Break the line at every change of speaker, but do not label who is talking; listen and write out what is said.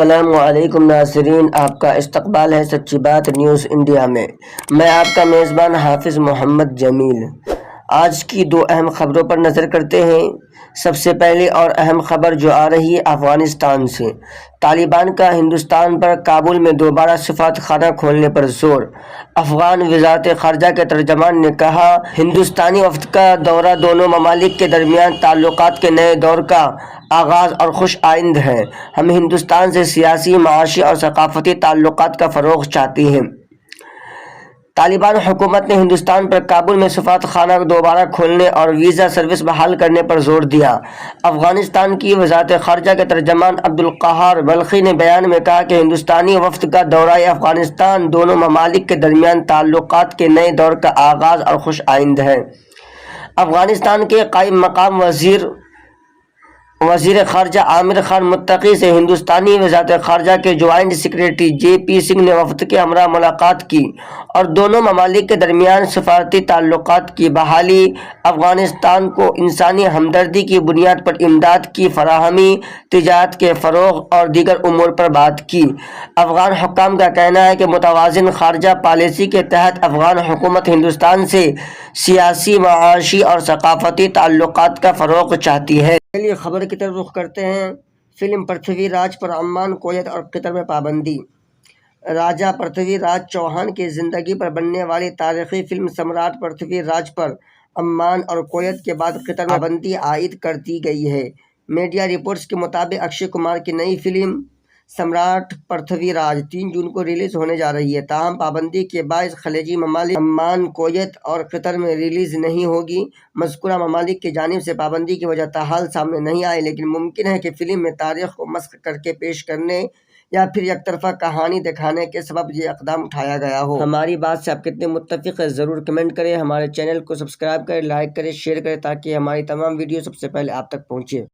السلام علیکم ناظرین، آپ کا استقبال ہے سچی بات نیوز انڈیا میں۔ میں آپ کا میزبان حافظ محمد جمیل۔ آج کی دو اہم خبروں پر نظر کرتے ہیں۔ سب سے پہلے اور اہم خبر جو آ رہی ہے افغانستان سے۔ طالبان کا ہندوستان پر کابل میں دوبارہ سفارت خانہ کھولنے پر زور۔ افغان وزارت خارجہ کے ترجمان نے کہا، ہندوستانی وفد کا دورہ دونوں ممالک کے درمیان تعلقات کے نئے دور کا آغاز اور خوش آئند ہے۔ ہم ہندوستان سے سیاسی، معاشی اور ثقافتی تعلقات کا فروغ چاہتے ہیں۔ طالبان حکومت نے ہندوستان پر کابل میں سفارت خانہ دوبارہ کھولنے اور ویزا سروس بحال کرنے پر زور دیا۔ افغانستان کی وزارت خارجہ کے ترجمان عبدالقہار بلخی نے بیان میں کہا کہ ہندوستانی وفد کا دورہ افغانستان دونوں ممالک کے درمیان تعلقات کے نئے دور کا آغاز اور خوش آئند ہے۔ افغانستان کے قائم مقام وزیر خارجہ عامر خان متقی سے ہندوستانی وزارت خارجہ کے جوائنٹ سیکریٹری جے پی سنگھ نے وفد کے ہمراہ ملاقات کی اور دونوں ممالک کے درمیان سفارتی تعلقات کی بحالی، افغانستان کو انسانی ہمدردی کی بنیاد پر امداد کی فراہمی، تجارت کے فروغ اور دیگر امور پر بات کی۔ افغان حکام کا کہنا ہے کہ متوازن خارجہ پالیسی کے تحت افغان حکومت ہندوستان سے سیاسی، معاشی اور ثقافتی تعلقات کا فروغ چاہتی ہے۔ چلیے خبر کی طرف رخ کرتے ہیں۔ فلم پرتھوی راج پر عمان، کویت اور قطر میں پابندی۔ راجہ پرتھوی راج چوہان کی زندگی پر بننے والی تاریخی فلم سمراٹ پرتھوی راج پر عمان اور کویت کے بعد قطر میں پابندی عائد کر دی گئی ہے۔ میڈیا رپورٹس کے مطابق اکشے کمار کی نئی فلم سمراٹ پرتھوی راج 3 جون کو ریلیز ہونے جا رہی ہے، تاہم پابندی کے باعث خلیجی ممالک عمان، کویت اور قطر میں ریلیز نہیں ہوگی۔ مذکورہ ممالک کی جانب سے پابندی کی وجہ تاحال سامنے نہیں آئی، لیکن ممکن ہے کہ فلم میں تاریخ کو مسخ کر کے پیش کرنے یا پھر یک طرفہ کہانی دکھانے کے سبب یہ اقدام اٹھایا گیا ہو۔ ہماری بات سے آپ کتنے متفق ہیں ضرور کمنٹ کریں۔ ہمارے چینل کو سبسکرائب کریں، لائک کریں، شیئر کریں تاکہ ہماری تمام ویڈیو سب سے پہلے آپ تک پہنچے۔